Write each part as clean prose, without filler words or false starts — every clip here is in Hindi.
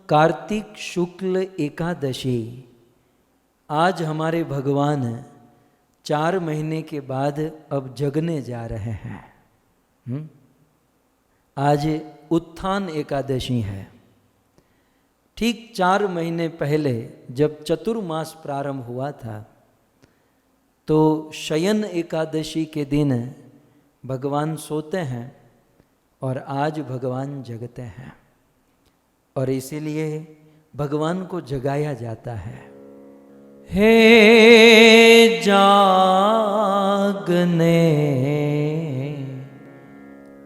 कार्तिक शुक्ल एकादशी। आज हमारे भगवान 4 महीने के बाद अब जगने जा रहे हैं। आज उत्थान एकादशी है। ठीक 4 महीने पहले जब चतुर्मास प्रारंभ हुआ था तो शयन एकादशी के दिन भगवान सोते हैं और आज भगवान जगते हैं, और इसीलिए भगवान को जगाया जाता है। हे जागने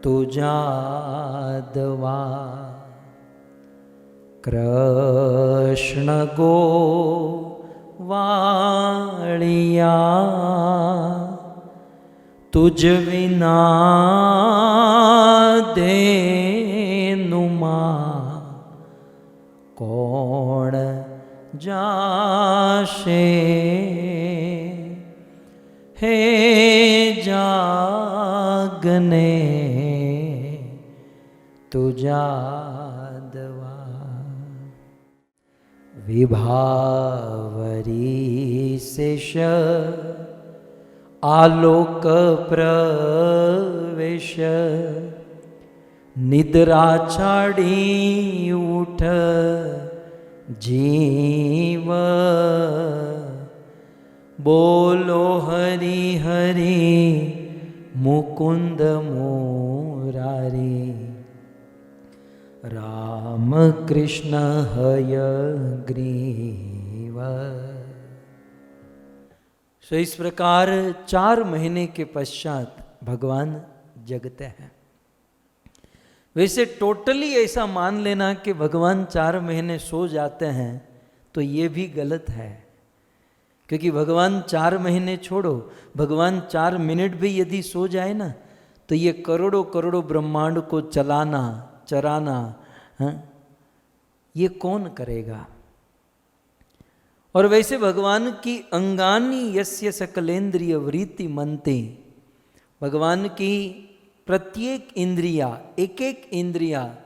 तू जादवा, कृष्ण गो वालिया, तुझ विना देनुमा कौन जाशे। हे जागने तू जादवा, विभावरी शेष आलोक प्रवेश, निद्रा छाड़ी उठ जीव, बोलो हरि हरि मुकुंद मुरारी, राम कृष्ण हयग्रीव। सो इस प्रकार 4 महीने के पश्चात भगवान जगते हैं। वैसे टोटली ऐसा मान लेना कि भगवान 4 महीने सो जाते हैं तो ये भी गलत है, क्योंकि भगवान 4 महीने छोड़ो, भगवान 4 मिनट भी यदि सो जाए ना तो ये करोड़ों करोड़ों ब्रह्मांड को चलाना चराना ये कौन करेगा। और वैसे भगवान की अंगानी यस्य सकलेंद्रिय वृत्ति मनते, भगवान की प्रत्येक इंद्रिया, एक एक इंद्रिया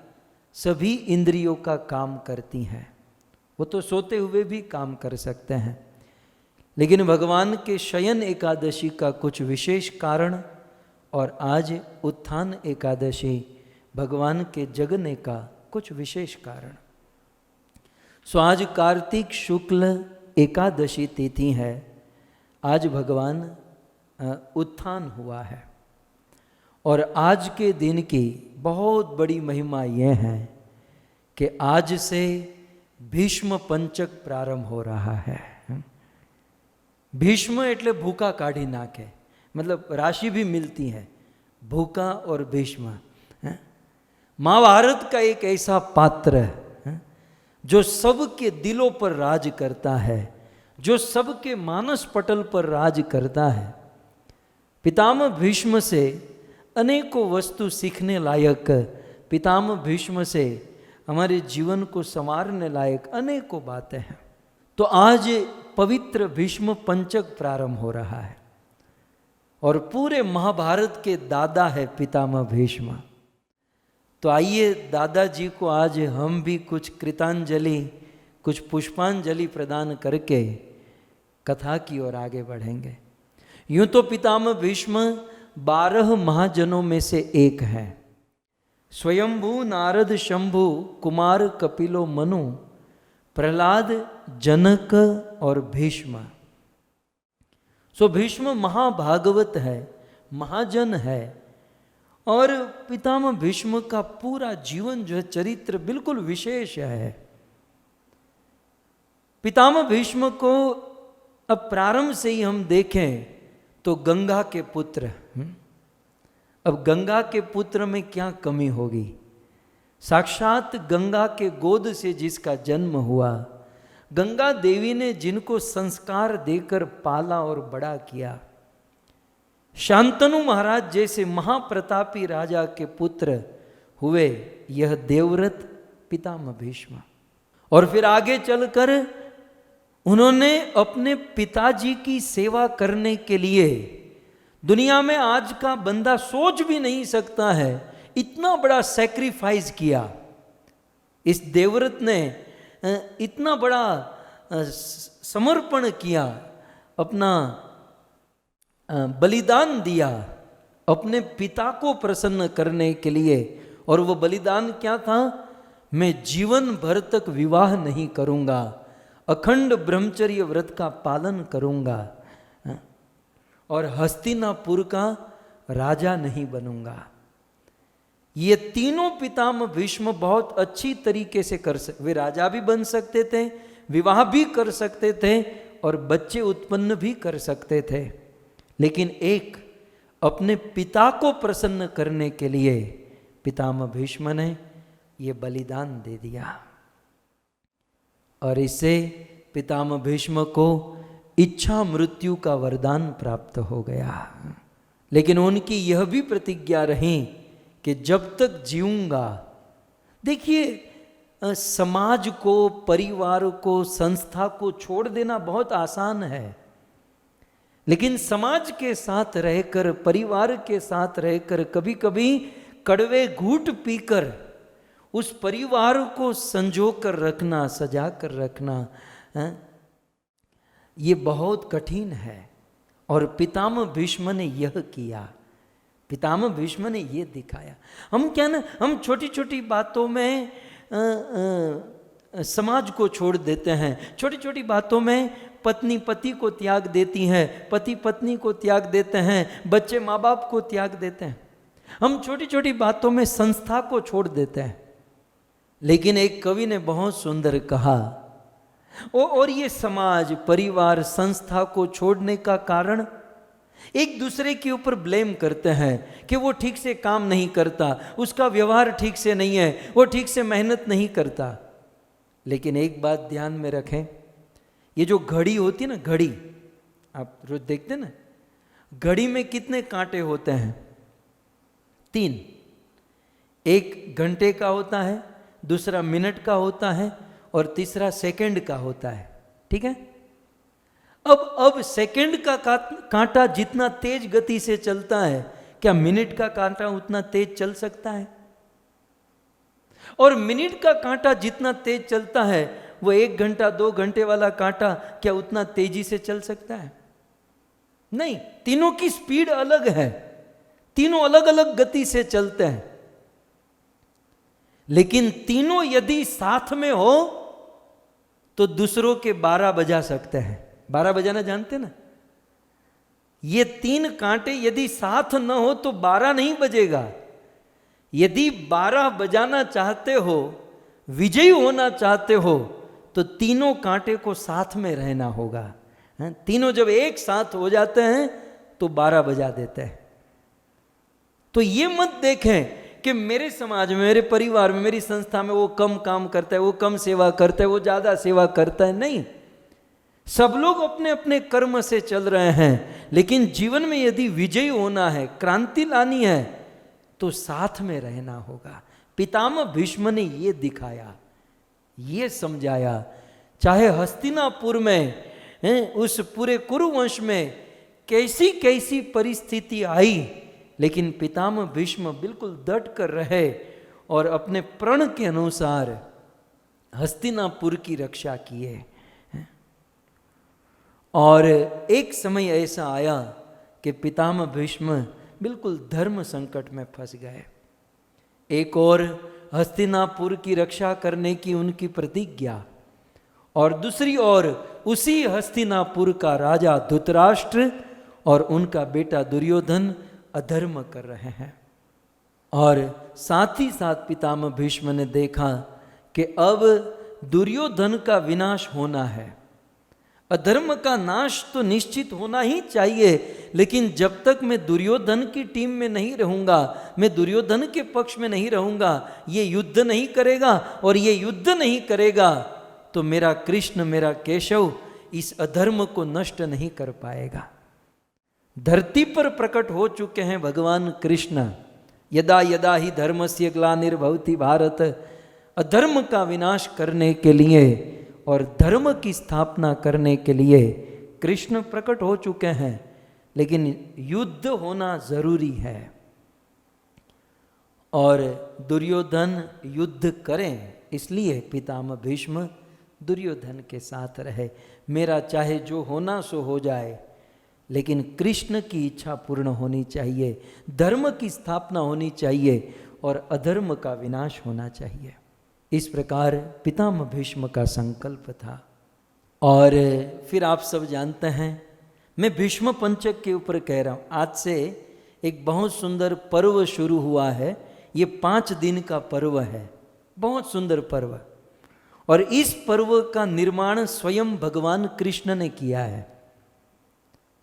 सभी इंद्रियों का काम करती हैं। वो तो सोते हुए भी काम कर सकते हैं, लेकिन भगवान के शयन एकादशी का कुछ विशेष कारण और आज उत्थान एकादशी भगवान के जगने का कुछ विशेष कारण। सो आज कार्तिक शुक्ल एकादशी तिथि है। आज भगवान उत्थान हुआ है, और आज के दिन की बहुत बड़ी महिमा यह है कि आज से भीष्म पंचक प्रारंभ हो रहा है। भीष्म એટલે भूखा काढ़ी नाखे, मतलब राशि भी मिलती है, भूखा और भीष्म। महाभारत का एक ऐसा पात्र है जो सबके दिलों पर राज करता है, जो सबके मानस पटल पर राज करता है। पितामह भीष्म से अनेकों वस्तु सीखने लायक, पितामह भीष्म से हमारे जीवन को संवारने लायक अनेकों बातें हैं। तो आज पवित्र भीष्म पंचक प्रारंभ हो रहा है, और पूरे महाभारत के दादा है पितामह भीष्म। तो आइए दादाजी को आज हम भी कुछ कृतांजलि, कुछ पुष्पांजलि प्रदान करके कथा की ओर आगे बढ़ेंगे। यूं तो पितामह भीष्म 12 महाजनों में से एक हैं। स्वयंभू, नारद, शंभु, कुमार, कपिलो, मनु, प्रहलाद, जनक और भीष्म। सो भीष्म महाभागवत है, महाजन है, और पितामह भीष्म का पूरा जीवन जो है, चरित्र बिल्कुल विशेष है। पितामह भीष्म को अब प्रारंभ से ही हम देखें तो गंगा के पुत्र। अब गंगा के पुत्र में क्या कमी होगी। साक्षात गंगा के गोद से जिसका जन्म हुआ, गंगा देवी ने जिनको संस्कार देकर पाला और बड़ा किया, शांतनु महाराज जैसे महाप्रतापी राजा के पुत्र हुए यह देवव्रत पितामह भीष्म। और फिर आगे चलकर उन्होंने अपने पिताजी की सेवा करने के लिए, दुनिया में आज का बंदा सोच भी नहीं सकता है, इतना बड़ा सैक्रिफाइस किया। इस देवव्रत ने इतना बड़ा समर्पण किया, अपना बलिदान दिया अपने पिता को प्रसन्न करने के लिए। और वो बलिदान क्या था? मैं जीवन भर तक विवाह नहीं करूंगा, अखंड ब्रह्मचर्य व्रत का पालन करूंगा और हस्तिनापुर का राजा नहीं बनूंगा। ये तीनों पितामह भीष्म बहुत अच्छी तरीके से वे राजा भी बन सकते थे, विवाह भी कर सकते थे और बच्चे उत्पन्न भी कर सकते थे, लेकिन एक अपने पिता को प्रसन्न करने के लिए पितामह भीष्म ने ये बलिदान दे दिया। और इससे पितामह भीष्म को इच्छा मृत्यु का वरदान प्राप्त हो गया। लेकिन उनकी यह भी प्रतिज्ञा रही कि जब तक जीऊंगा, देखिए समाज को, परिवार को, संस्था को छोड़ देना बहुत आसान है, लेकिन समाज के साथ रहकर, परिवार के साथ रहकर, कभी कभी कड़वे घूंट पीकर उस परिवार को संजो कर रखना, सजा कर रखना ये बहुत कठिन है। और पितामह भीष्म ने यह किया, पितामह भीष्म ने यह दिखाया। हम क्या ना, हम छोटी छोटी बातों में समाज को छोड़ देते हैं, छोटी छोटी बातों में पत्नी पति को त्याग देती है, पति पत्नी को त्याग देते हैं, बच्चे माँ बाप को त्याग देते हैं, हम छोटी छोटी बातों में संस्था को छोड़ देते हैं। लेकिन एक कवि ने बहुत सुंदर कहा, और ये समाज, परिवार, संस्था को छोड़ने का कारण एक दूसरे के ऊपर ब्लेम करते हैं कि वो ठीक से काम नहीं करता, उसका व्यवहार ठीक से नहीं है, वो ठीक से मेहनत नहीं करता। लेकिन एक बात ध्यान में रखें, ये जो घड़ी होती है ना, घड़ी आप रोज देखते ना, घड़ी में कितने कांटे होते हैं? 3। एक घंटे का होता है, दूसरा मिनट का होता है और तीसरा सेकंड का होता है, ठीक है। अब सेकंड का कांटा जितना तेज गति से चलता है, क्या मिनट का कांटा उतना तेज चल सकता है? और मिनट का कांटा जितना तेज चलता है, वो 1 घंटा 2 घंटे वाला कांटा क्या उतना तेजी से चल सकता है? नहीं। तीनों की स्पीड अलग है, तीनों अलग अलग गति से चलते हैं, लेकिन तीनों यदि साथ में हो तो दूसरों के 12 बजा सकते हैं। 12 बजाना जानते ना? ये 3 कांटे यदि साथ न हो तो 12 नहीं बजेगा। यदि 12 बजाना चाहते हो, विजयी होना चाहते हो, तो तीनों कांटे को साथ में रहना होगा। तीनों जब एक साथ हो जाते हैं तो 12 बजा देते हैं। तो ये मत देखें कि मेरे समाज में, मेरे परिवार में, मेरी संस्था में वो कम काम करता है, वो कम सेवा करता है, वो ज़्यादा सेवा करता है। नहीं, सब लोग अपने अपने कर्म से चल रहे हैं, लेकिन जीवन में यदि विजयी होना है, क्रांति लानी है, तो साथ में रहना होगा। पितामह भीष्म ने ये दिखाया, ये समझाया। चाहे हस्तिनापुर में, उस पूरे कुरुवंश में कैसी कैसी परिस्थिति आई, लेकिन पितामह भीष्म बिल्कुल डट कर रहे और अपने प्रण के अनुसार हस्तिनापुर की रक्षा किए। और एक समय ऐसा आया कि पितामह भीष्म बिल्कुल धर्म संकट में फंस गए। एक और हस्तिनापुर की रक्षा करने की उनकी प्रतिज्ञा, और दूसरी ओर उसी हस्तिनापुर का राजा धृतराष्ट्र और उनका बेटा दुर्योधन अधर्म कर रहे हैं। और साथ ही साथ पितामह भीष्म ने देखा कि अब दुर्योधन का विनाश होना है। अधर्म का नाश तो निश्चित होना ही चाहिए, लेकिन जब तक मैं दुर्योधन की टीम में नहीं रहूंगा, मैं दुर्योधन के पक्ष में नहीं रहूंगा, ये युद्ध नहीं करेगा, और ये युद्ध नहीं करेगा तो मेरा कृष्ण, मेरा केशव इस अधर्म को नष्ट नहीं कर पाएगा। धरती पर प्रकट हो चुके हैं भगवान कृष्ण। यदा यदा ही धर्मस्य ग्लानिर्भवति भारत, अधर्म का विनाश करने के लिए और धर्म की स्थापना करने के लिए कृष्ण प्रकट हो चुके हैं, लेकिन युद्ध होना जरूरी है। और दुर्योधन युद्ध करें, इसलिए पितामह भीष्म दुर्योधन के साथ रहे। मेरा चाहे जो होना सो हो जाए, लेकिन कृष्ण की इच्छा पूर्ण होनी चाहिए, धर्म की स्थापना होनी चाहिए और अधर्म का विनाश होना चाहिए। इस प्रकार पितामह भीष्म का संकल्प था। और फिर आप सब जानते हैं, मैं भीष्म पंचक के ऊपर कह रहा हूँ। आज से एक बहुत सुंदर पर्व शुरू हुआ है। ये 5 दिन का पर्व है, बहुत सुंदर पर्व। और इस पर्व का निर्माण स्वयं भगवान कृष्ण ने किया है।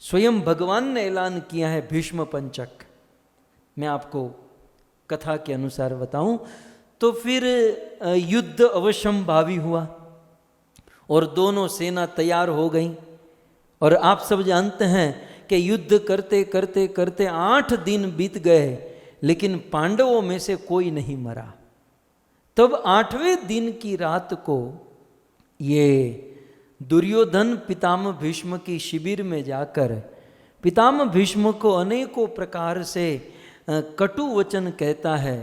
स्वयं भगवान ने ऐलान किया है भीष्म पंचक। मैं आपको कथा के अनुसार बताऊं तो फिर युद्ध अवश्यंभावी हुआ और दोनों सेना तैयार हो गई। और आप सब जानते हैं कि युद्ध करते करते करते 8 दिन बीत गए, लेकिन पांडवों में से कोई नहीं मरा। तब 8वें दिन की रात को ये दुर्योधन पितामह भीष्म की शिविर में जाकर पितामह भीष्म को अनेकों प्रकार से कटु वचन कहता है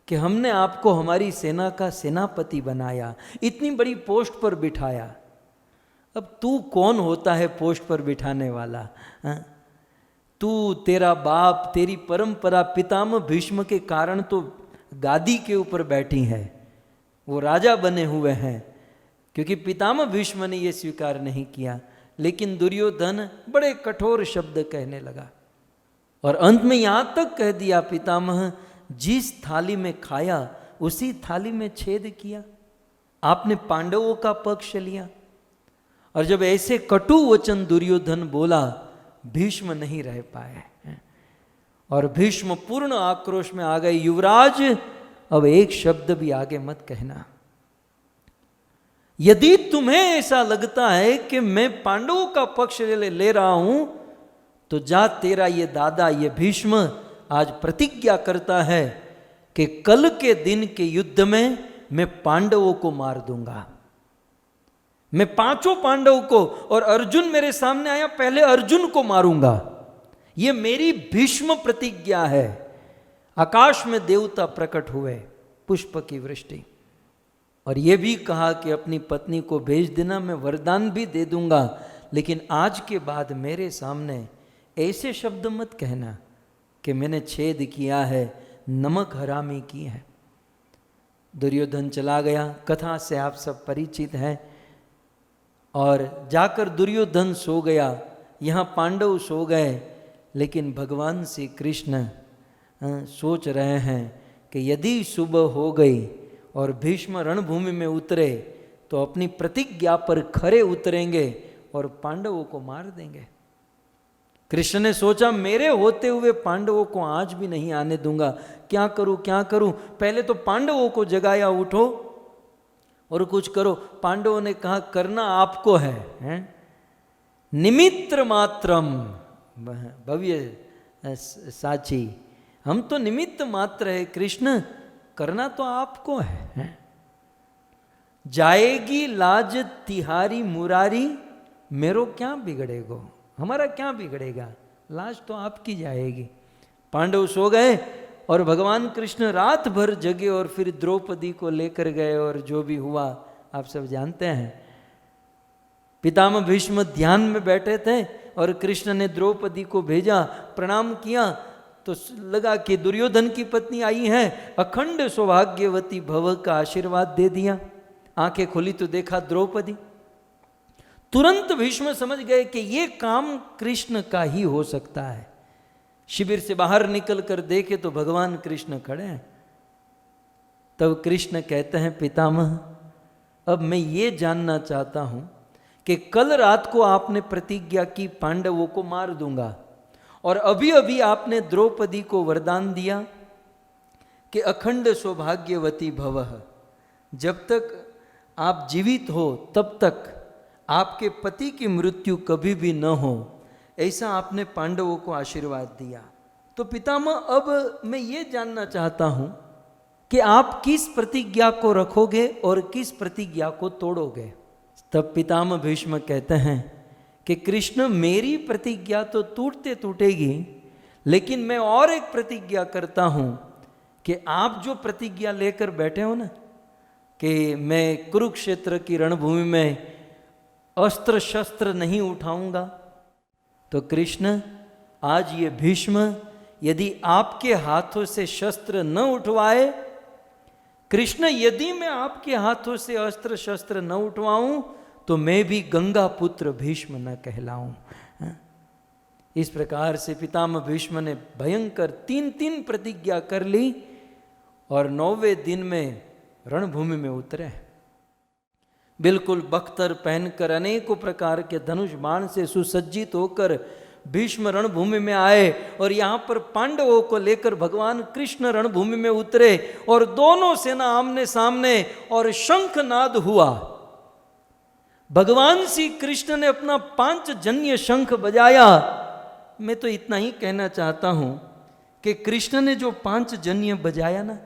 कि हमने आपको हमारी सेना का सेनापति बनाया, इतनी बड़ी पोस्ट पर बिठाया, अब तू कौन होता है पोस्ट पर बिठाने वाला? तू, तेरा बाप, तेरी परंपरा पितामह भीष्म के कारण तो गादी के ऊपर बैठी है, वो राजा बने हुए हैं, क्योंकि पितामह भीष्म ने ये स्वीकार नहीं किया। लेकिन दुर्योधन बड़े कठोर शब्द कहने लगा और अंत में यहाँ तक कह दिया, पितामह जिस थाली में खाया उसी थाली में छेद किया, आपने पांडवों का पक्ष लिया। और जब ऐसे कटु वचन दुर्योधन बोला, भीष्म नहीं रह पाए और भीष्म पूर्ण आक्रोश में आ गए, युवराज अब एक शब्द भी आगे मत कहना। यदि तुम्हें ऐसा लगता है कि मैं पांडवों का पक्ष ले रहा हूं, तो जा, तेरा ये दादा ये भीष्म आज प्रतिज्ञा करता है कि कल के दिन के युद्ध में मैं पांडवों को मार दूंगा, मैं 5 पांडवों को, और अर्जुन मेरे सामने आया, पहले अर्जुन को मारूंगा। ये मेरी भीष्म प्रतिज्ञा है। आकाश में देवता प्रकट हुए, पुष्प की वृष्टि, और ये भी कहा कि अपनी पत्नी को भेज देना, मैं वरदान भी दे दूंगा, लेकिन आज के बाद मेरे सामने ऐसे शब्द मत कहना कि मैंने छेद किया है, नमक हरामी की है। दुर्योधन चला गया, कथा से आप सब परिचित हैं। और जाकर दुर्योधन सो गया, यहाँ पांडव सो गए, लेकिन भगवान श्री कृष्ण सोच रहे हैं कि यदि सुबह हो गई और भीष्म रणभूमि में उतरे तो अपनी प्रतिज्ञा पर खरे उतरेंगे और पांडवों को मार देंगे। कृष्ण ने सोचा, मेरे होते हुए पांडवों को आज भी नहीं आने दूंगा, क्या करूं क्या करूं? पहले तो पांडवों को जगाया, उठो और कुछ करो। पांडवों ने कहा, करना आपको है? निमित्र मात्रम भव्य साची, हम तो निमित्त मात्र है, कृष्ण करना तो आपको है। जाएगी लाज तिहारी मुरारी, मेरो क्या बिगड़ेगो, हमारा क्या बिगड़ेगा, लाज तो आपकी जाएगी। पांडव सो गए और भगवान कृष्ण रात भर जगे और फिर द्रौपदी को लेकर गए, और जो भी हुआ आप सब जानते हैं। पितामह भीष्म ध्यान में बैठे थे और कृष्ण ने द्रौपदी को भेजा, प्रणाम किया तो लगा कि दुर्योधन की पत्नी आई है, अखंड सौभाग्यवती भव का आशीर्वाद दे दिया। आंखें खुली तो देखा द्रौपदी। तुरंत भीष्म समझ गए कि ये काम कृष्ण का ही हो सकता है। शिविर से बाहर निकल कर देखे तो भगवान कृष्ण खड़े हैं। तब कृष्ण कहते हैं, पितामह अब मैं ये जानना चाहता हूं कि कल रात को आपने प्रतिज्ञा की पांडवों को मार दूंगा, और अभी अभी आपने द्रौपदी को वरदान दिया कि अखंड सौभाग्यवती भवः, जब तक आप जीवित हो तब तक आपके पति की मृत्यु कभी भी न हो, ऐसा आपने पांडवों को आशीर्वाद दिया। तो पितामह अब मैं ये जानना चाहता हूं कि आप किस प्रतिज्ञा को रखोगे और किस प्रतिज्ञा को तोड़ोगे। तब पितामह भीष्म कहते हैं कि कृष्ण मेरी प्रतिज्ञा तो टूटते टूटेगी, लेकिन मैं और एक प्रतिज्ञा करता हूं कि आप जो प्रतिज्ञा लेकर बैठे हो ना, कि मैं कुरुक्षेत्र की रणभूमि में अस्त्र शस्त्र नहीं उठाऊंगा। तो कृष्ण, आज ये भीष्म यदि आपके हाथों से शस्त्र न उठवाए, कृष्ण यदि मैं आपके हाथों से अस्त्र शस्त्र न उठवाऊं तो मैं भी गंगा पुत्र भीष्म न कहलाऊं। इस प्रकार से पितामह भीष्म ने भयंकर 3 प्रतिज्ञा कर ली और 9वें दिन में रणभूमि में उतरे। बिल्कुल बख्तर पहनकर अनेकों प्रकार के धनुष बाण से सुसज्जित होकर भीष्म रणभूमि में आए और यहाँ पर पांडवों को लेकर भगवान कृष्ण रणभूमि में उतरे और दोनों सेना आमने सामने और शंखनाद हुआ। भगवान श्री कृष्ण ने अपना 5 जन्य शंख बजाया। मैं तो इतना ही कहना चाहता हूं कि कृष्ण ने जो 5 जन्य बजाया ना,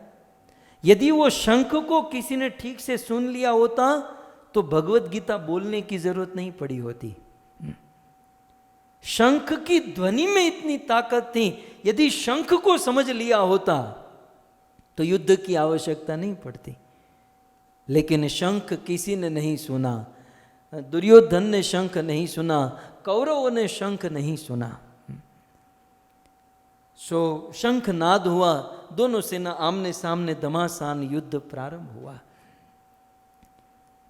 यदि वो शंख को किसी ने ठीक से सुन लिया होता तो भगवत गीता बोलने की जरूरत नहीं पड़ी होती। शंख की ध्वनि में इतनी ताकत थी, यदि शंख को समझ लिया होता तो युद्ध की आवश्यकता नहीं पड़ती। लेकिन शंख किसी ने नहीं सुना। दुर्योधन ने शंख नहीं सुना, कौरवों ने शंख नहीं सुना। सो शंख नाद हुआ, दोनों सेना आमने सामने घमासान युद्ध प्रारंभ हुआ।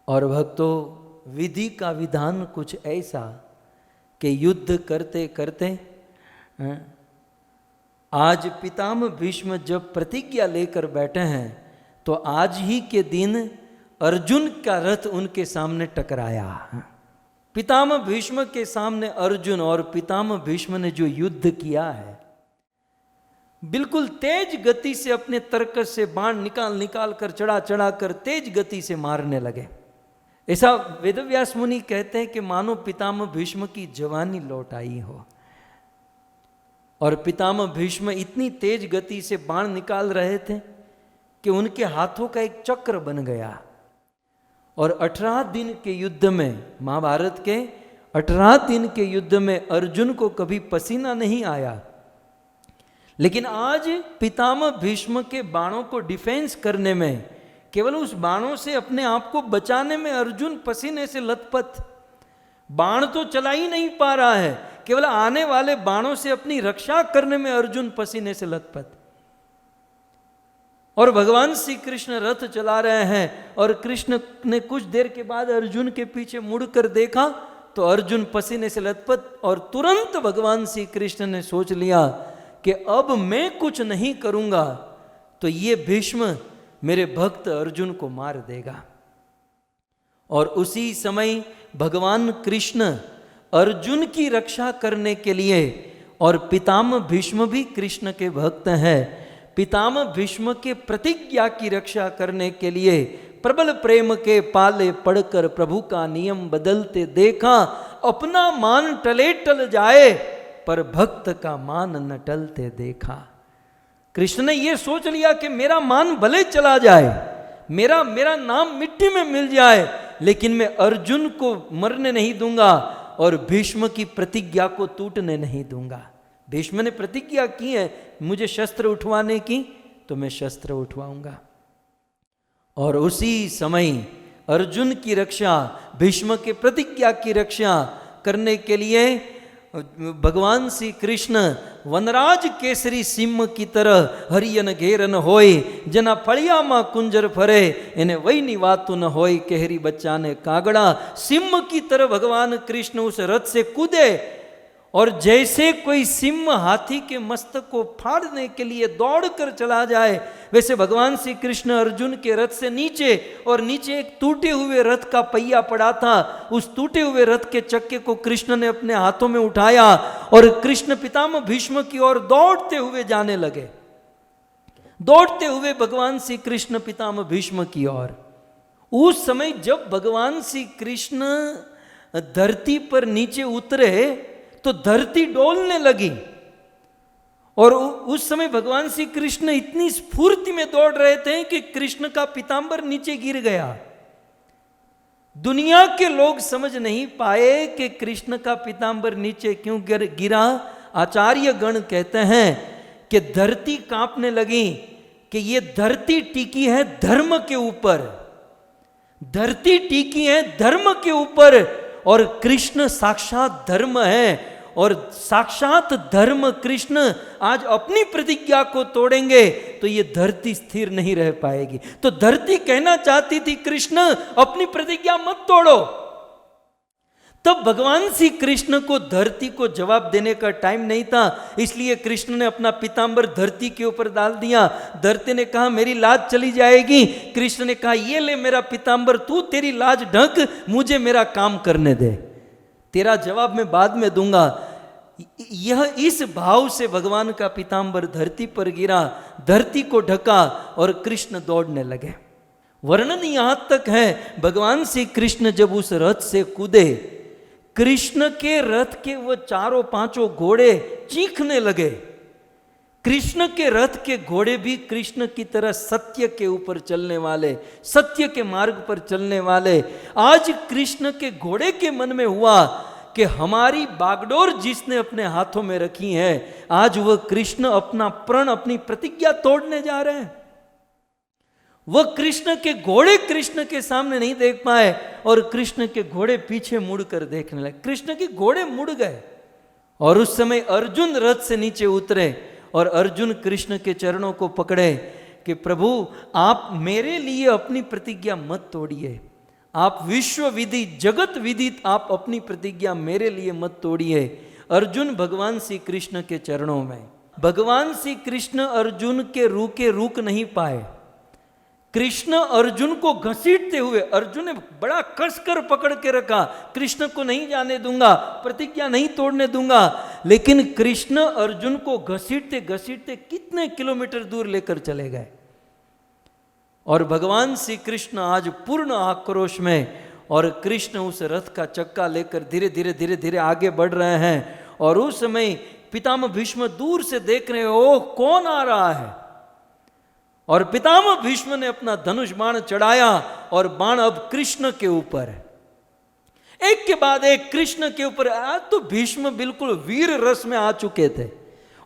और भक्तों, विधि का विधान कुछ ऐसा कि युद्ध करते करते आज पितामह भीष्म जब प्रतिज्ञा लेकर बैठे हैं तो आज ही के दिन अर्जुन का रथ उनके सामने टकराया। पितामह भीष्म के सामने अर्जुन, और पितामह भीष्म ने जो युद्ध किया है, बिल्कुल तेज गति से अपने तरकस से बाण निकाल निकाल कर चढ़ा कर तेज गति से मारने लगे। ऐसा वेदव्यास मुनि कहते हैं कि मानो पितामह भीष्म की जवानी लौट आई हो। और पितामह भीष्म इतनी तेज गति से बाण निकाल रहे थे कि उनके हाथों का एक चक्र बन गया। और 18 दिन के युद्ध में, महाभारत के 18 दिन के युद्ध में अर्जुन को कभी पसीना नहीं आया। लेकिन आज पितामह भीष्म के बाणों को डिफेंस करने में, केवल उस बाणों से अपने आप को बचाने में अर्जुन पसीने से लथपथ। बाण तो चला ही नहीं पा रहा है, केवल आने वाले बाणों से अपनी रक्षा करने में अर्जुन पसीने से लथपथ। और भगवान श्री कृष्ण रथ चला रहे हैं और कृष्ण ने कुछ देर के बाद अर्जुन के पीछे मुड़कर देखा तो अर्जुन पसीने से लथपथ। और तुरंत भगवान श्री कृष्ण ने सोच लिया कि अब मैं कुछ नहीं करूंगा तो ये भीष्म मेरे भक्त अर्जुन को मार देगा। और उसी समय भगवान कृष्ण अर्जुन की रक्षा करने के लिए, और पितामह भीष्म भी कृष्ण के भक्त हैं, पितामह भीष्म के प्रतिज्ञा की रक्षा करने के लिए प्रबल प्रेम के पाले पड़कर प्रभु का नियम बदलते देखा। अपना मान टले टल जाए पर भक्त का मान न टलते देखा। कृष्ण ने यह सोच लिया कि मेरा मान भले चला जाए, मेरा नाम मिट्टी में मिल जाए, लेकिन मैं अर्जुन को मरने नहीं दूंगा और भीष्म की प्रतिज्ञा को टूटने नहीं दूंगा। भीष्म ने प्रतिज्ञा की है मुझे शस्त्र उठवाने की, तो मैं शस्त्र उठवाऊंगा। और उसी समय अर्जुन की रक्षा, भीष्म के प्रतिज्ञा की रक्षा करने के लिए भगवान श्री कृष्ण वनराज केसरी सिंह की तरह हरियन घेरन होय, जना फड़िया मां कुंजर फरे, इन्हें वही निवातु न होय, केहरी बच्चा ने कागड़ा। सिंह की तरह भगवान कृष्ण उस रथ से कूदे और जैसे कोई सिंह हाथी के मस्तक को फाड़ने के लिए दौड़कर चला जाए, वैसे भगवान श्री कृष्ण अर्जुन के रथ से नीचे, और नीचे एक टूटे हुए रथ का पहिया पड़ा था, उस टूटे हुए रथ के चक्के को कृष्ण ने अपने हाथों में उठाया और कृष्ण पितामह भीष्म की ओर दौड़ते हुए जाने लगे। दौड़ते हुए भगवान श्री कृष्ण पितामह भीष्म की ओर। उस समय जब भगवान श्री कृष्ण धरती पर नीचे उतरे तो धरती डोलने लगी। और उस समय भगवान श्री कृष्ण इतनी स्फूर्ति में दौड़ रहे थे कि कृष्ण का पीतांबर नीचे गिर गया। दुनिया के लोग समझ नहीं पाए कि कृष्ण का पीतांबर नीचे क्यों गिरा। आचार्य गण कहते हैं कि धरती कांपने लगी कि ये धरती टिकी है धर्म के ऊपर, धरती टिकी है धर्म के ऊपर, और कृष्ण साक्षात धर्म है। और साक्षात धर्म कृष्ण आज अपनी प्रतिज्ञा को तोड़ेंगे तो ये धरती स्थिर नहीं रह पाएगी। तो धरती कहना चाहती थी कृष्ण अपनी प्रतिज्ञा मत तोड़ो। तब भगवान श्री कृष्ण को धरती को जवाब देने का टाइम नहीं था, इसलिए कृष्ण ने अपना पीतांबर धरती के ऊपर डाल दिया। धरती ने कहा मेरी लाज चली जाएगी। कृष्ण ने कहा ये ले मेरा पीतांबर, तू तेरी लाज ढक, मुझे मेरा काम करने दे, तेरा जवाब मैं बाद में दूंगा। यह इस भाव से भगवान का पीतांबर धरती पर गिरा, धरती को ढका और कृष्ण दौड़ने लगे। वर्णन यहां तक है, भगवान श्री कृष्ण जब उस रथ से कूदे, कृष्ण के रथ के वो चारों पांचों घोड़े चीखने लगे। कृष्ण के रथ के घोड़े भी कृष्ण की तरह सत्य के ऊपर चलने वाले, सत्य के मार्ग पर चलने वाले। आज कृष्ण के घोड़े के मन में हुआ कि हमारी बागडोर जिसने अपने हाथों में रखी है, आज वह कृष्ण अपना प्रण, अपनी प्रतिज्ञा तोड़ने जा रहे हैं। वह कृष्ण के घोड़े कृष्ण के सामने नहीं देख पाए और कृष्ण के घोड़े पीछे मुड़कर देखने लगे। कृष्ण के घोड़े मुड़ गए और उस समय अर्जुन रथ से नीचे उतरे और अर्जुन कृष्ण के चरणों को पकड़े कि प्रभु आप मेरे लिए अपनी प्रतिज्ञा मत तोड़िए, आप विश्व विधि जगत विदित आप अपनी प्रतिज्ञा मेरे लिए मत तोड़िए। अर्जुन भगवान श्री कृष्ण के चरणों में, भगवान श्री कृष्ण अर्जुन के रुक नहीं पाए। कृष्ण अर्जुन को घसीटते हुए, अर्जुन ने बड़ा कसकर पकड़ के रखा, कृष्ण को नहीं जाने दूंगा, प्रतिज्ञा नहीं तोड़ने दूंगा। लेकिन कृष्ण अर्जुन को घसीटते घसीटते कितने किलोमीटर दूर लेकर चले गए। और भगवान श्री कृष्ण आज पूर्ण आक्रोश में, और कृष्ण उस रथ का चक्का लेकर धीरे धीरे आगे बढ़ रहे हैं। और उस समय पितामह भीष्म दूर से देख रहे, ओह कौन आ रहा है। और पितामह भीष्म ने अपना धनुष बाण चढ़ाया और बाण अब कृष्ण के ऊपर है, एक के बाद एक कृष्ण के ऊपर। आज तो भीष्म बिल्कुल वीर रस में आ चुके थे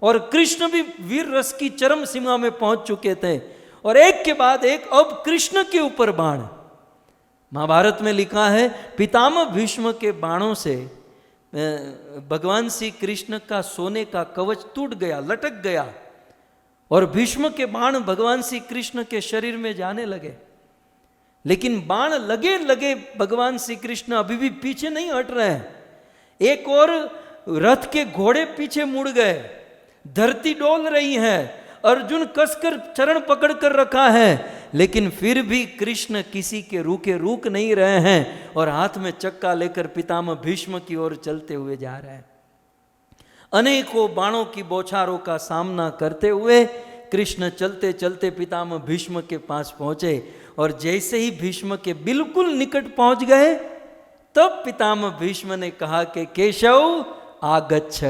और कृष्ण भी वीर रस की चरम सीमा में पहुंच चुके थे, और एक के बाद एक अब कृष्ण के ऊपर बाण। महाभारत में लिखा है पितामह भीष्म के बाणों से भगवान श्री कृष्ण का सोने का कवच टूट गया, लटक गया, और भीष्म के बाण भगवान श्री कृष्ण के शरीर में जाने लगे। लेकिन बाण लगे लगे भगवान श्री कृष्ण अभी भी पीछे नहीं हट रहे हैं। एक और रथ के घोड़े पीछे मुड़ गए, धरती डोल रही है, अर्जुन कसकर चरण पकड़ कर रखा है, लेकिन फिर भी कृष्ण किसी के रुक नहीं रहे हैं और हाथ में चक्का लेकर पितामह भीष्म की ओर चलते हुए जा रहे हैं। अनेकों बाणों की बौछारों का सामना करते हुए कृष्ण चलते चलते पितामह भीष्म के पास पहुंचे, और जैसे ही भीष्म के बिल्कुल निकट पहुंच गए तब पितामह भीष्म ने कहा कि केशव आगच्छ,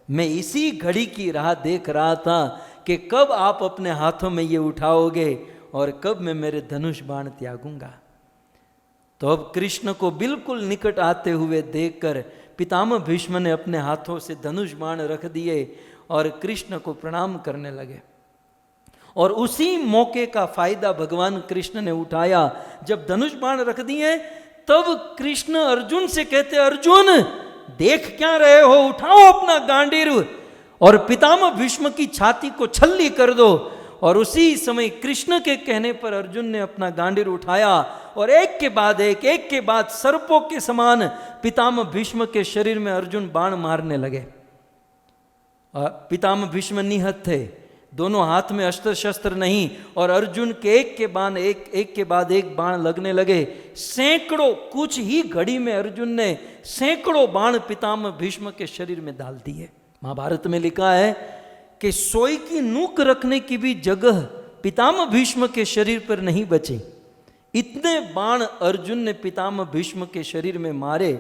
मैं इसी घड़ी की राह देख रहा था कि कब आप अपने हाथों में ये उठाओगे और कब मैं मेरे धनुष बाण त्यागूंगा। तो अब कृष्ण को बिल्कुल निकट आते हुए देखकर पितामह भीष्म ने अपने हाथों से धनुष बाण रख दिए और कृष्ण को प्रणाम करने लगे। और उसी मौके का फायदा भगवान कृष्ण ने उठाया। जब धनुष बाण रख दिए तब कृष्ण अर्जुन से कहते, अर्जुन देख क्या रहे हो, उठाओ अपना गांडीव और पितामह भीष्म की छाती को छल्ली कर दो। और उसी समय कृष्ण के कहने पर अर्जुन ने अपना गांडीव उठाया और एक के बाद सर्पों के समान पितामह भीष्म के शरीर में अर्जुन बाण मारने लगे। पितामह भीष्म निहत थे, दोनों हाथ में अस्त्र शस्त्र नहीं, और अर्जुन के एक के बाद एक बाण लगने लगे। सैकड़ों, कुछ ही घड़ी में अर्जुन ने सैकड़ों बाण पितामह भीष्म के शरीर में डाल दिए। महाभारत में लिखा है कि सोई की नूक रखने की भी जगह पितामह भीष्म के शरीर पर नहीं बची। इतने बाण अर्जुन ने पितामह भीष्म के शरीर में मारे,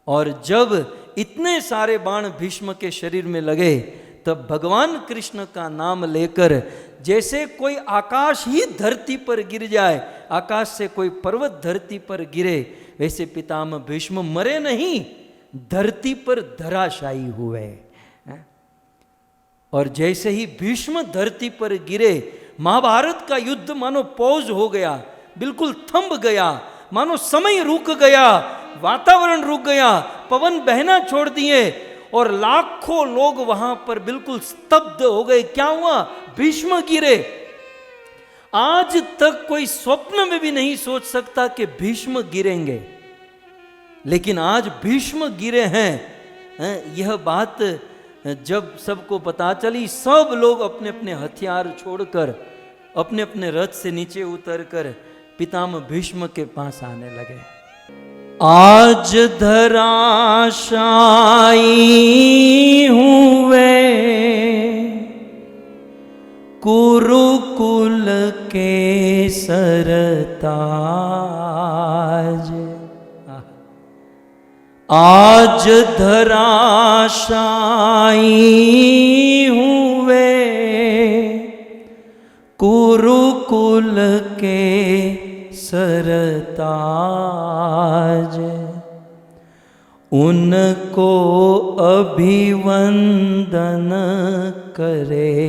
और जब इतने सारे बाण भीष्म के शरीर में लगे तब भगवान कृष्ण का नाम लेकर जैसे कोई आकाश ही धरती पर गिर जाए, आकाश से कोई पर्वत धरती पर गिरे, वैसे पितामह भीष्म मरे नहीं, धरती पर धराशायी हुए। और जैसे ही भीष्म धरती पर गिरे, महाभारत का युद्ध मानो पॉज हो गया। बिल्कुल थंब गया, मानो समय रुक गया, वातावरण रुक गया, पवन बहना छोड़ दिए और लाखों लोग वहां पर बिल्कुल स्तब्ध हो गए। क्या हुआ? भीष्म गिरे। आज तक कोई स्वप्न में भी नहीं सोच सकता कि भीष्म गिरेंगे, लेकिन आज भीष्म गिरे हैं। यह बात जब सबको पता चली, सब लोग अपने अपने हथियार छोड़कर अपने अपने रथ से नीचे उतरकर पितामह भीष्म के पास आने लगे। आज धराशायी हुए कुरुकुल के सरताज, आज धराशायी हुए कुरुकुल के सरताज, उनको अभिवंदन करे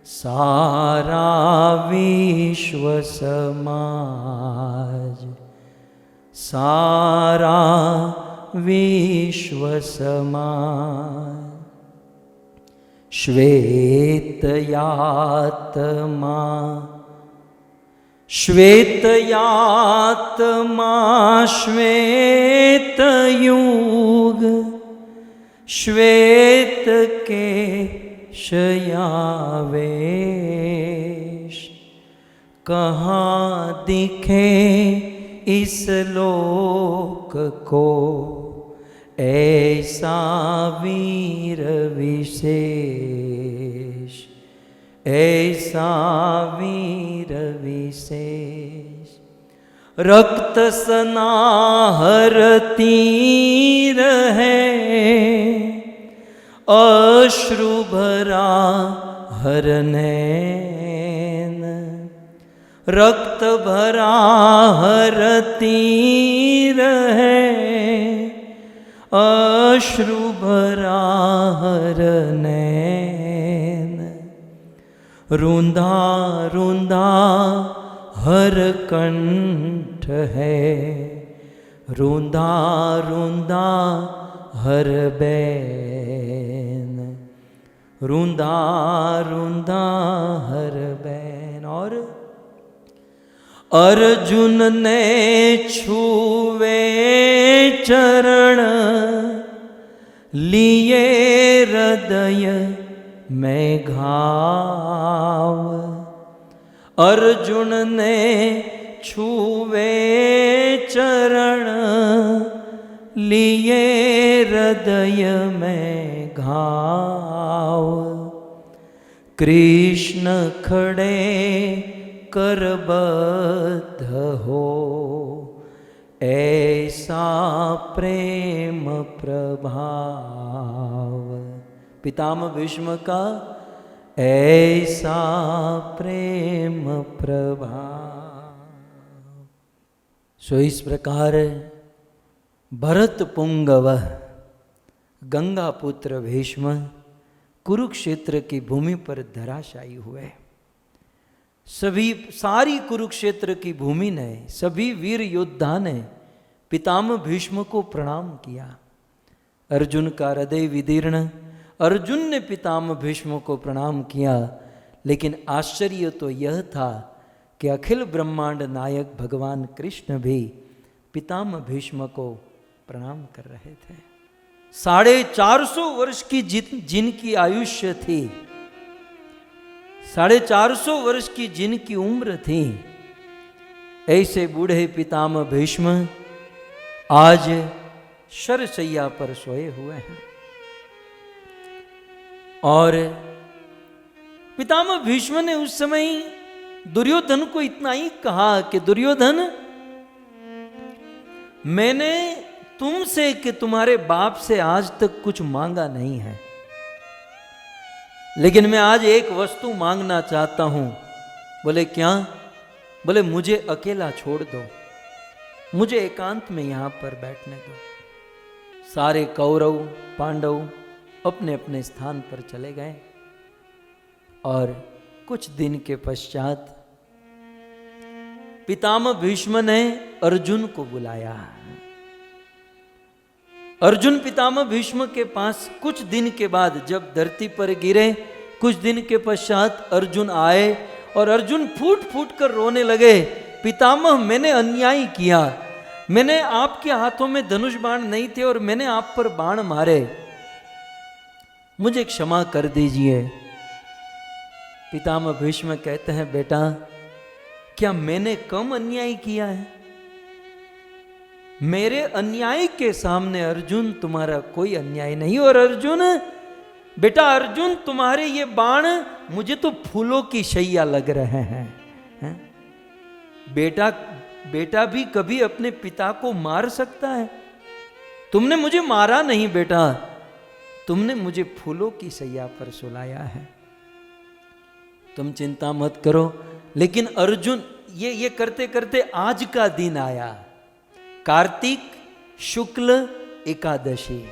सारा विश्व समाज, सारा विश्व समाज। श्वेतयात्मा, श्वेतयात्मा श्वेतयुग, श्वेत के शयावेश, कहाँ दिखे इस लोक को ऐसा वीर विशेष, ऐसा वीर विशेष। रक्त सनाहरती रहे, अश्रु भरा हर नैन, रक्त भरा हरती रहे, अश्रु भरा हर नैन। रूंधा रूंधा हर कंठ है, रूंधा रूंधा हर बैन, रूंधा रूंधा हर बैन। और अर्जुन ने छुवे चरण, लिए हृदय में घाव, अर्जुन ने छुवे चरण, लिए हृदय में घाव। कृष्ण खड़े करबद्ध हो, ऐसा प्रेम प्रभाव। पितामह भीष्म का ऐसा प्रेम प्रभाव। सो इस प्रकार भरत पुंगव, गंगा पुत्र भीष्म कुरुक्षेत्र की भूमि पर धराशायी हुए। सारी कुरुक्षेत्र की भूमि ने, सभी वीर योद्धा ने पितामह भीष्म को प्रणाम किया। अर्जुन का हृदय विदीर्ण, अर्जुन ने पितामह भीष्म को प्रणाम किया। लेकिन आश्चर्य तो यह था कि अखिल ब्रह्मांड नायक भगवान कृष्ण भी पितामह भीष्म को प्रणाम कर रहे थे। 450 वर्ष की जिनकी आयुष्य थी, 450 वर्ष की जिनकी उम्र थी, ऐसे बूढ़े पितामह भीष्म आज शरशैया पर सोए हुए हैं। और पितामह भीष्म ने उस समय दुर्योधन को इतना ही कहा कि दुर्योधन, मैंने तुमसे कि तुम्हारे बाप से आज तक कुछ मांगा नहीं है, लेकिन मैं आज एक वस्तु मांगना चाहता हूं। बोले क्या? बोले मुझे अकेला छोड़ दो, मुझे एकांत में यहां पर बैठने दो। सारे कौरव पांडव अपने अपने स्थान पर चले गए और कुछ दिन के पश्चात पितामह भीष्म ने अर्जुन को बुलाया। अर्जुन पितामह भीष्म के पास कुछ दिन के बाद जब धरती पर गिरे, कुछ दिन के पश्चात अर्जुन आए और अर्जुन फूट फूट कर रोने लगे, पितामह मैंने अन्याय किया, मैंने आपके हाथों में धनुष बाण नहीं थे और मैंने आप पर बाण मारे, मुझे क्षमा कर दीजिए। पितामह भीष्म कहते हैं, बेटा क्या मैंने कम अन्याय किया है? मेरे अन्याय के सामने अर्जुन तुम्हारा कोई अन्याय नहीं। और अर्जुन, बेटा अर्जुन, तुम्हारे ये बाण मुझे तो फूलों की शैया लग रहे हैं, हैं? बेटा भी कभी अपने पिता को मार सकता है? तुमने मुझे मारा नहीं बेटा, तुमने मुझे फूलों की शैया पर सुलाया है, तुम चिंता मत करो। लेकिन अर्जुन ये करते करते आज का दिन आया, कार्तिक शुक्ल एकादशी।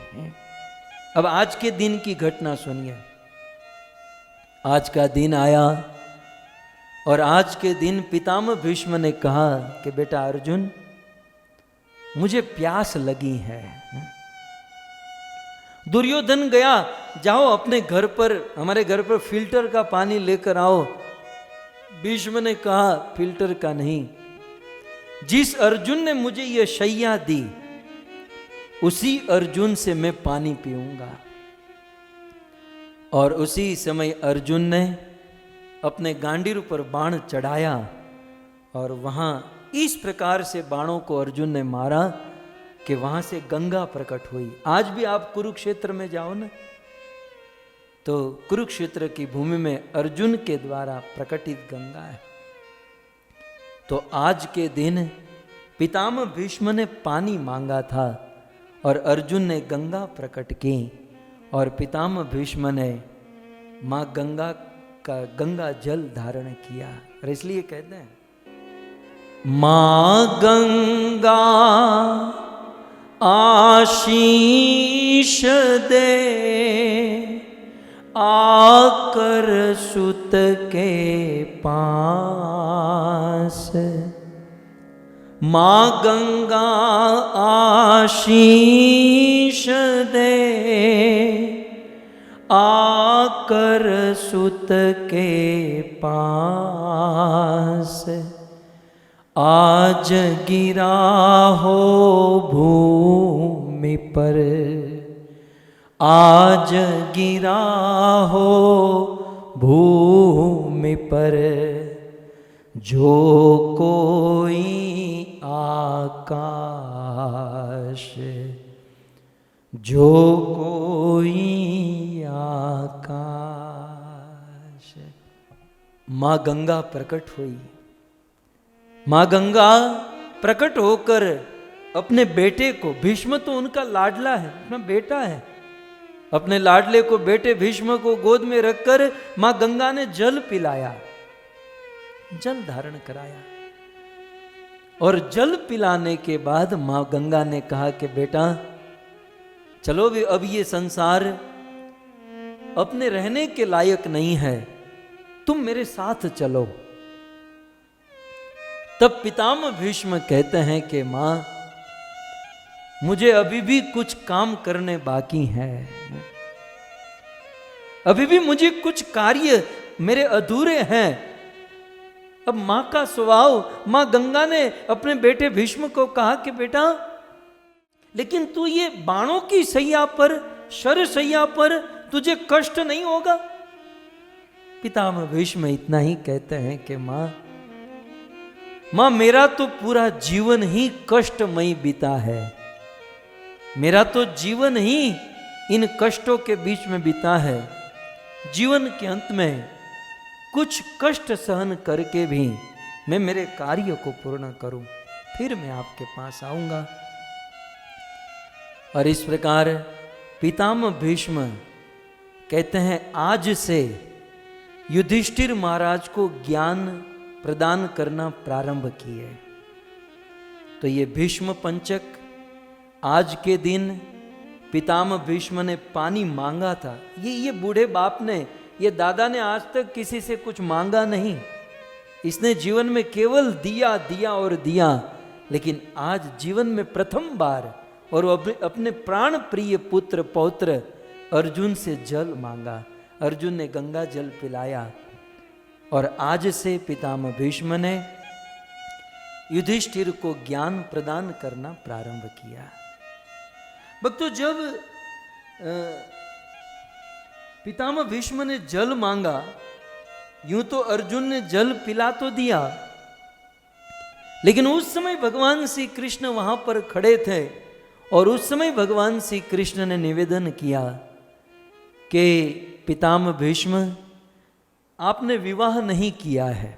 अब आज के दिन की घटना सुनिए। आज का दिन आया और आज के दिन पितामह भीष्म ने कहा कि बेटा अर्जुन, मुझे प्यास लगी है। दुर्योधन गया, जाओ अपने घर पर, हमारे घर पर फिल्टर का पानी लेकर आओ। भीष्म ने कहा फिल्टर का नहीं, जिस अर्जुन ने मुझे यह शैया दी उसी अर्जुन से मैं पानी पीऊंगा। और उसी समय अर्जुन ने अपने गांडीव पर बाण चढ़ाया और वहां इस प्रकार से बाणों को अर्जुन ने मारा कि वहां से गंगा प्रकट हुई। आज भी आप कुरुक्षेत्र में जाओ ना, तो कुरुक्षेत्र की भूमि में अर्जुन के द्वारा प्रकटित गंगा है। तो आज के दिन पितामह भीष्म ने पानी मांगा था और अर्जुन ने गंगा प्रकट की और पितामह भीष्म ने मां गंगा का गंगा जल धारण किया। और इसलिए कहते हैं, मां गंगा आशीष दे आकर सुत के पास, मां गंगा आशीष दे आकर सुत के पास, आज गिरा हो भूमि पर, आज गिरा हो भूमि पर, जो कोई आकाश, जो कोई आकाश। मां गंगा प्रकट हुई। मां गंगा प्रकट होकर अपने बेटे को, भीष्म तो उनका लाडला है, अपना बेटा है, अपने लाडले को, बेटे भीष्म को गोद में रखकर मां गंगा ने जल पिलाया, जल धारण कराया। और जल पिलाने के बाद मां गंगा ने कहा कि बेटा चलो भी, अब ये संसार अपने रहने के लायक नहीं है, तुम मेरे साथ चलो। तब पितामह भीष्म कहते हैं कि मां, मुझे अभी भी कुछ काम करने बाकी हैं, अभी भी मुझे कुछ कार्य मेरे अधूरे हैं। अब मां का स्वभाव, मां गंगा ने अपने बेटे भीष्म को कहा कि बेटा लेकिन तू ये बाणों की सैया पर, शर सैया पर तुझे कष्ट नहीं होगा? पितामह भीष्म इतना ही कहते हैं कि मां मेरा तो पूरा जीवन ही कष्टमयी बीता है, मेरा तो जीवन ही इन कष्टों के बीच में बीता है। जीवन के अंत में कुछ कष्ट सहन करके भी मैं मेरे कार्य को पूर्ण करूं, फिर मैं आपके पास आऊंगा। और इस प्रकार पितामह भीष्म कहते हैं, आज से युधिष्ठिर महाराज को ज्ञान प्रदान करना प्रारंभ किए। तो ये भीष्म पंचक, आज के दिन पितामह भीष्म ने पानी मांगा था। ये बूढ़े बाप ने, ये दादा ने आज तक किसी से कुछ मांगा नहीं, इसने जीवन में केवल दिया दिया और दिया, लेकिन आज जीवन में प्रथम बार और वो अपने प्राण प्रिय पुत्र पौत्र अर्जुन से जल मांगा। अर्जुन ने गंगा जल पिलाया और आज से पितामह भीष्म ने युधिष्ठिर को ज्ञान प्रदान करना प्रारंभ किया। भक्तों, जब पितामह भीष्म ने जल मांगा, यूं तो अर्जुन ने जल पिला तो दिया, लेकिन उस समय भगवान श्री कृष्ण वहां पर खड़े थे और उस समय भगवान श्री कृष्ण ने निवेदन किया कि पितामह भीष्म, आपने विवाह नहीं किया है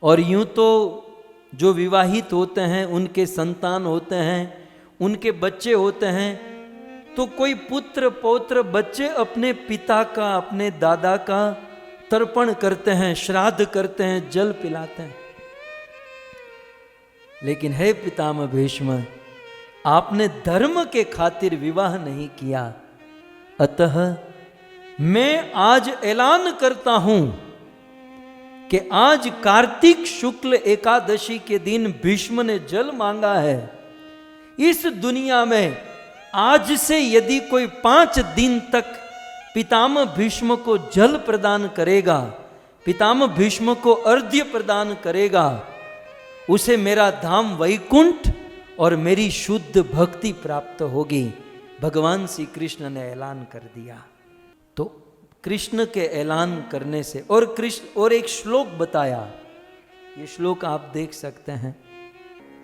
और यूं तो जो विवाहित होते हैं उनके संतान होते हैं, उनके बच्चे होते हैं, तो कोई पुत्र पौत्र बच्चे अपने पिता का, अपने दादा का तर्पण करते हैं, श्राद्ध करते हैं, जल पिलाते हैं। लेकिन हे पितामह भीष्म, आपने धर्म के खातिर विवाह नहीं किया, अतः मैं आज ऐलान करता हूं कि आज कार्तिक शुक्ल एकादशी के दिन भीष्म ने जल मांगा है। इस दुनिया में आज से यदि कोई 5 दिन तक पितामह भीष्म को जल प्रदान करेगा, पितामह भीष्म को अर्घ्य प्रदान करेगा, उसे मेरा धाम वैकुंठ और मेरी शुद्ध भक्ति प्राप्त होगी। भगवान श्री कृष्ण ने ऐलान कर दिया। तो कृष्ण के ऐलान करने से और एक श्लोक बताया, ये श्लोक आप देख सकते हैं।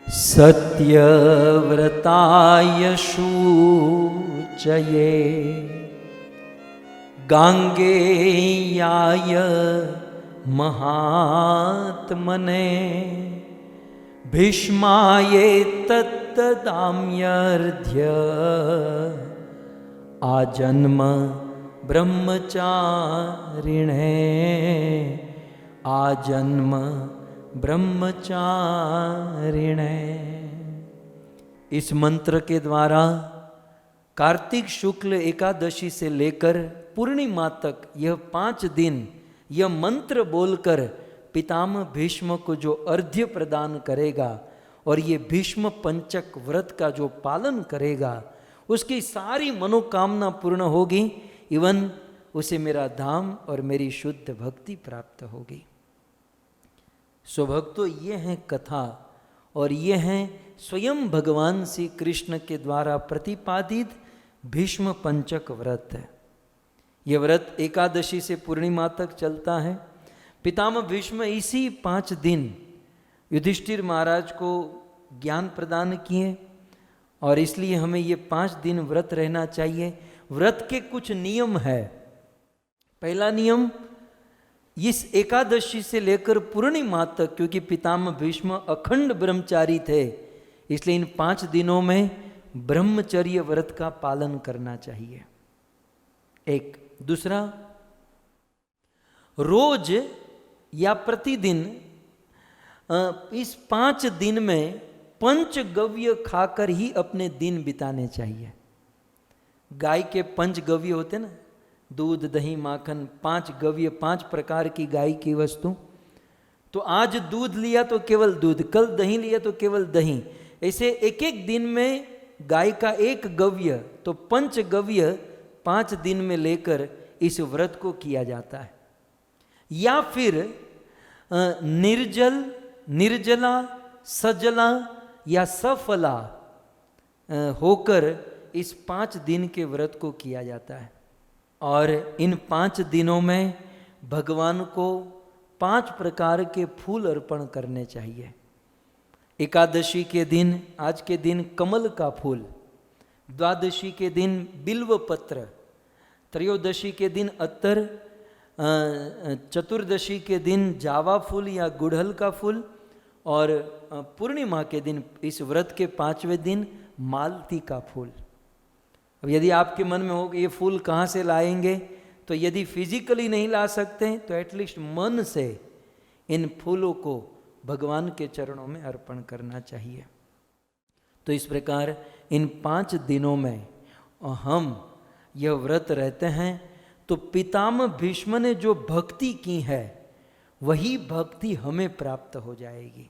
सत्यव्रताय शूचये गांगेयाय महात्मने भीष्माये तत्तदाम्यर्ध्य आजन्म ब्रह्मचारिणे आजन्म ब्रह्मचारिणे। इस मंत्र के द्वारा कार्तिक शुक्ल एकादशी से लेकर पूर्णिमा तक यह 5 दिन यह मंत्र बोलकर पितामह भीष्म को जो अर्घ्य प्रदान करेगा और ये भीष्म पंचक व्रत का जो पालन करेगा, उसकी सारी मनोकामना पूर्ण होगी, इवन उसे मेरा धाम और मेरी शुद्ध भक्ति प्राप्त होगी। सो भक्तों, ये है कथा और ये हैं स्वयं भगवान श्री कृष्ण के द्वारा प्रतिपादित भीष्म पंचक व्रत है। ये व्रत एकादशी से पूर्णिमा तक चलता है। पितामह भीष्म इसी 5 दिन युधिष्ठिर महाराज को ज्ञान प्रदान किए और इसलिए हमें ये 5 दिन व्रत रहना चाहिए। व्रत के कुछ नियम है। पहला नियम, इस एकादशी से लेकर पूर्णिमा तक, क्योंकि पितामह भीष्म अखंड ब्रह्मचारी थे, इसलिए इन 5 दिनों में ब्रह्मचर्य व्रत का पालन करना चाहिए। एक दूसरा, रोज या प्रतिदिन इस 5 दिन में पंचगव्य खाकर ही अपने दिन बिताने चाहिए। गाय के पंचगव्य होते ना, दूध दही माखन, 5 गव्य, 5 प्रकार की गाय की वस्तु। तो आज दूध लिया तो केवल दूध, कल दही लिया तो केवल दही, ऐसे एक एक दिन में गाय का 1 गव्य, तो पंचगव्य 5 दिन में लेकर इस व्रत को किया जाता है। या फिर निर्जल, निर्जला, सजला या सफला होकर इस 5 दिन के व्रत को किया जाता है। और इन 5 दिनों में भगवान को 5 प्रकार के फूल अर्पण करने चाहिए। एकादशी के दिन, आज के दिन कमल का फूल, द्वादशी के दिन बिल्व पत्र, त्रयोदशी के दिन अत्तर, चतुर्दशी के दिन जावा फूल या गुड़हल का फूल और पूर्णिमा के दिन, इस व्रत के 5वें दिन मालती का फूल। अब यदि आपके मन में हो कि ये फूल कहाँ से लाएंगे, तो यदि फिजिकली नहीं ला सकते तो एटलीस्ट मन से इन फूलों को भगवान के चरणों में अर्पण करना चाहिए। तो इस प्रकार इन 5 दिनों में हम यह व्रत रहते हैं। तो पितामह भीष्म ने जो भक्ति की है वही भक्ति हमें प्राप्त हो जाएगी।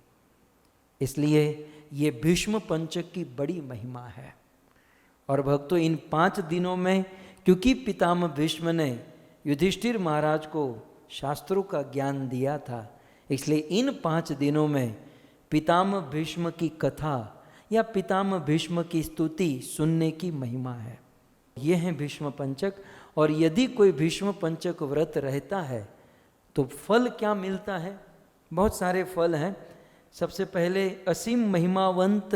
इसलिए ये भीष्म पंचक की बड़ी महिमा है। और भक्तों, इन 5 दिनों में क्योंकि पितामह भीष्म ने युधिष्ठिर महाराज को शास्त्रों का ज्ञान दिया था, इसलिए इन 5 दिनों में पितामह भीष्म की कथा या पितामह भीष्म की स्तुति सुनने की महिमा है। ये हैं भीष्म पंचक। और यदि कोई भीष्म पंचक व्रत रहता है तो फल क्या मिलता है? बहुत सारे फल हैं। सबसे पहले असीम महिमावंत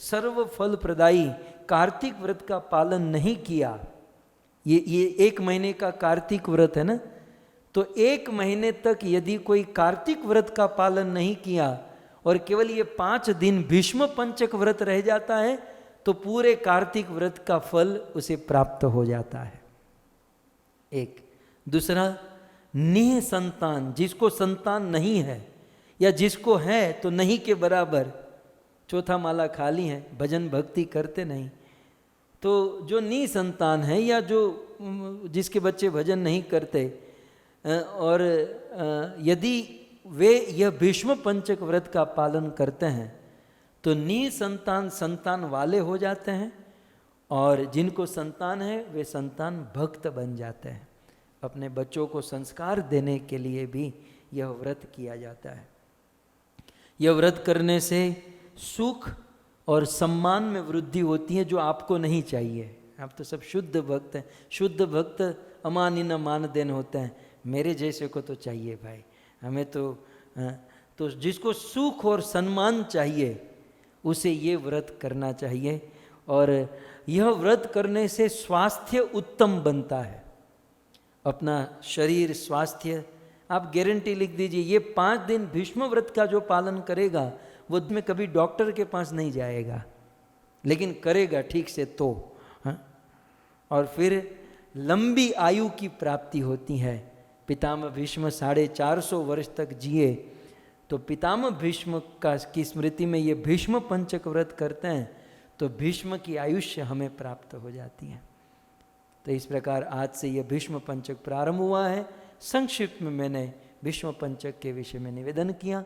सर्व फल प्रदायी कार्तिक व्रत का पालन नहीं किया, ये 1 महीने का कार्तिक व्रत है ना, तो 1 महीने तक यदि कोई कार्तिक व्रत का पालन नहीं किया और केवल ये 5 दिन भीष्म पंचक व्रत रह जाता है तो पूरे कार्तिक व्रत का फल उसे प्राप्त हो जाता है। एक दूसरा, निह संतान, जिसको संतान नहीं है या जिसको है तो नहीं के बराबर, चौथा माला खाली है, भजन भक्ति करते नहीं, तो जो निह संतान है या जो जिसके बच्चे भजन नहीं करते, और यदि वे यह भीष्म पंचक व्रत का पालन करते हैं तो निसंतान संतान वाले हो जाते हैं, और जिनको संतान है वे संतान भक्त बन जाते हैं। अपने बच्चों को संस्कार देने के लिए भी यह व्रत किया जाता है। यह व्रत करने से सुख और सम्मान में वृद्धि होती है, जो आपको नहीं चाहिए। आप तो सब शुद्ध भक्त हैं। शुद्ध भक्त अमानी न मान देन होते हैं, मेरे जैसे को तो चाहिए भाई, हमें तो जिसको सुख और सम्मान चाहिए उसे ये व्रत करना चाहिए। और यह व्रत करने से स्वास्थ्य उत्तम बनता है। अपना शरीर स्वास्थ्य, आप गारंटी लिख दीजिए, ये 5 दिन भीष्म व्रत का जो पालन करेगा वो में कभी डॉक्टर के पास नहीं जाएगा, लेकिन करेगा ठीक से तो, हाँ? और फिर लंबी आयु की प्राप्ति होती है। पितामह भीष्म 450 वर्ष तक जिए, तो पितामह भीष्म की स्मृति में ये भीष्म पंचक व्रत करते हैं तो भीष्म की आयुष्य हमें प्राप्त हो जाती है। तो इस प्रकार आज से यह भीष्म पंचक प्रारंभ हुआ है। संक्षिप्त में मैंने भीष्म पंचक के विषय में निवेदन किया।